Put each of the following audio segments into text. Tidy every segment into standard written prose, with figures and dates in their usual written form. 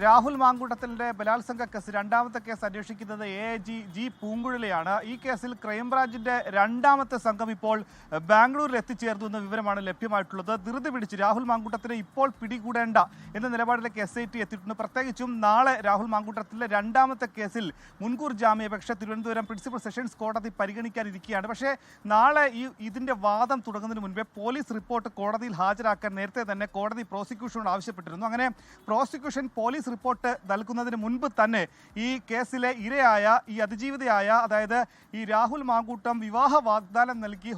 രാഹുൽ മാങ്കൂട്ടത്തിലിന്റെ ബലാത്സംഗ കേസ് രണ്ടാമത്തെ കേസ് അന്വേഷിക്കുന്നത് ജി പൂങ്കുഴലിയാണ്. ഈ കേസിൽ ക്രൈംബ്രാഞ്ചിന്റെ രണ്ടാമത്തെ സംഘം ഇപ്പോൾ ബാംഗ്ലൂരിൽ എത്തിച്ചേർന്നു എന്ന വിവരമാണ് ലഭ്യമായിട്ടുള്ളത്. ധൃതി പിടിച്ച് രാഹുൽ മാങ്കൂട്ടത്തിനെ ഇപ്പോൾ പിടികൂടേണ്ട എന്ന നിലപാടിലേക്ക് SIT എത്തിയിട്ടുണ്ട്. പ്രത്യേകിച്ചും നാളെ രാഹുൽ മാങ്കൂട്ടത്തിലെ രണ്ടാമത്തെ കേസിൽ മുൻകൂർ ജാമ്യാപേക്ഷ തിരുവനന്തപുരം പ്രിൻസിപ്പൽ സെഷൻസ് കോടതി പരിഗണിക്കാനിരിക്കുകയാണ്. പക്ഷേ നാളെ ഇതിന്റെ വാദം തുടങ്ങുന്നതിന് മുൻപേ പോലീസ് റിപ്പോർട്ട് കോടതിയിൽ ഹാജരാക്കാൻ നേരത്തെ തന്നെ കോടതി പ്രോസിക്യൂഷനോട് ആവശ്യപ്പെട്ടിരുന്നു. അങ്ങനെ പ്രോസിക്യൂഷൻ പോലീസ് റിപ്പോർട്ട് നൽകുന്നതിന് മുൻപ് തന്നെ ഈ കേസിലെ ഇരയായ ഈ അതിജീവിതയായ അതായത് ഈ രാഹുൽ മാങ്കൂട്ടം വിവാഹ വാഗ്ദാനം നൽകി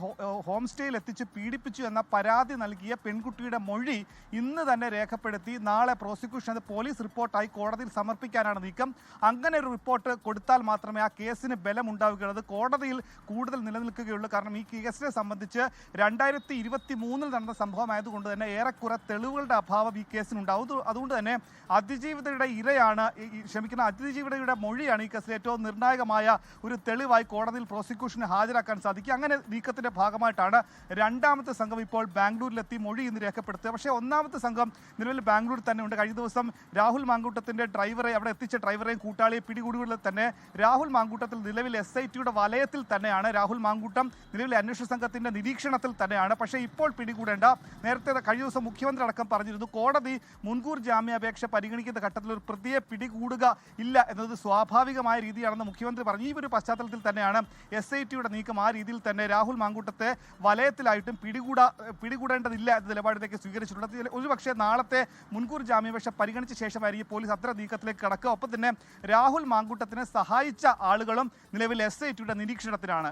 ഹോം സ്റ്റേയിൽ എത്തിച്ച് പീഡിപ്പിച്ചു എന്ന പരാതി നൽകിയ പെൺകുട്ടിയുടെ മൊഴി ഇന്ന് തന്നെ രേഖപ്പെടുത്തി നാളെ പ്രോസിക്യൂഷൻ അത് പോലീസ് റിപ്പോർട്ടായി കോടതിയിൽ സമർപ്പിക്കാനാണ് നീക്കം. അങ്ങനെ ഒരു റിപ്പോർട്ട് കൊടുത്താൽ മാത്രമേ ആ കേസിന് ബലമുണ്ടാവുകയുള്ളൂ, കോടതിയിൽ കൂടുതൽ നിലനിൽക്കുകയുള്ളൂ. കാരണം ഈ കേസിനെ സംബന്ധിച്ച് 2023 നടന്ന സംഭവമായതുകൊണ്ട് തന്നെ ഏറെക്കുറെ തെളിവുകളുടെ അഭാവം ഈ കേസിനുണ്ടാവും. അതുകൊണ്ട് തന്നെ അതിജീവിതയുടെ മൊഴിയാണ് ഈ കേസിൽ ഏറ്റവും നിർണായകമായ ഒരു തെളിവായി കോടതിയിൽ പ്രോസിക്യൂഷന് ഹാജരാക്കാൻ സാധിക്കും. അങ്ങനെ നീക്കത്തിന്റെ ഭാഗമായിട്ടാണ് രണ്ടാമത്തെ സംഘം ഇപ്പോൾ ബാംഗ്ലൂരിലെത്തി മൊഴി ഇന്ന് രേഖപ്പെടുത്തുക. പക്ഷേ ഒന്നാമത്തെ സംഘം നിലവിൽ ബാംഗ്ലൂരിൽ തന്നെ ഉണ്ട്. കഴിഞ്ഞ ദിവസം രാഹുൽ മാങ്കൂട്ടത്തിന്റെ ഡ്രൈവറെ അവിടെ എത്തിച്ച ഡ്രൈവറെയും കൂട്ടാളിയെ പിടികൂടുകളിൽ തന്നെ രാഹുൽ മാങ്കൂട്ടത്തിൽ നിലവിൽ SITയുടെ വലയത്തിൽ തന്നെയാണ്. രാഹുൽ മാങ്കൂട്ടം നിലവിലെ അന്വേഷണ സംഘത്തിന്റെ നിരീക്ഷണത്തിൽ തന്നെയാണ്. പക്ഷേ ഇപ്പോൾ പിടികൂടേണ്ട, നേരത്തെ കഴിഞ്ഞ ദിവസം മുഖ്യമന്ത്രി അടക്കം പറഞ്ഞിരുന്നു കോടതി മുൻകൂർ ജാമ്യാപേക്ഷ പരിഗണിക്കുന്ന ഘട്ടത്തിൽ ഒരു പ്രതിയെ പിടികൂടുക ഇല്ല എന്നത് സ്വാഭാവികമായ രീതിയാണെന്ന് മുഖ്യമന്ത്രി പറഞ്ഞു. ഈ ഒരു പശ്ചാത്തലത്തിൽ തന്നെയാണ് SITയുടെ നീക്കം. ആ രീതിയിൽ തന്നെ രാഹുൽ മാങ്കൂട്ടത്തെ വലയത്തിലായിട്ടും പിടികൂടേണ്ടതില്ല എന്ന നിലപാടിലേക്ക് സ്വീകരിച്ചിട്ടുള്ളത്. ഒരുപക്ഷെ നാളത്തെ മുൻകൂർ ജാമ്യാപേക്ഷ പരിഗണിച്ച ശേഷമായിരിക്കും പോലീസ് അത്ര നീക്കത്തിലേക്ക് കടക്കുക. ഒപ്പം തന്നെ രാഹുൽ മാങ്കൂട്ടത്തിനെ സഹായിച്ച ആളുകളും നിലവിൽ SITയുടെ നിരീക്ഷണത്തിലാണ്.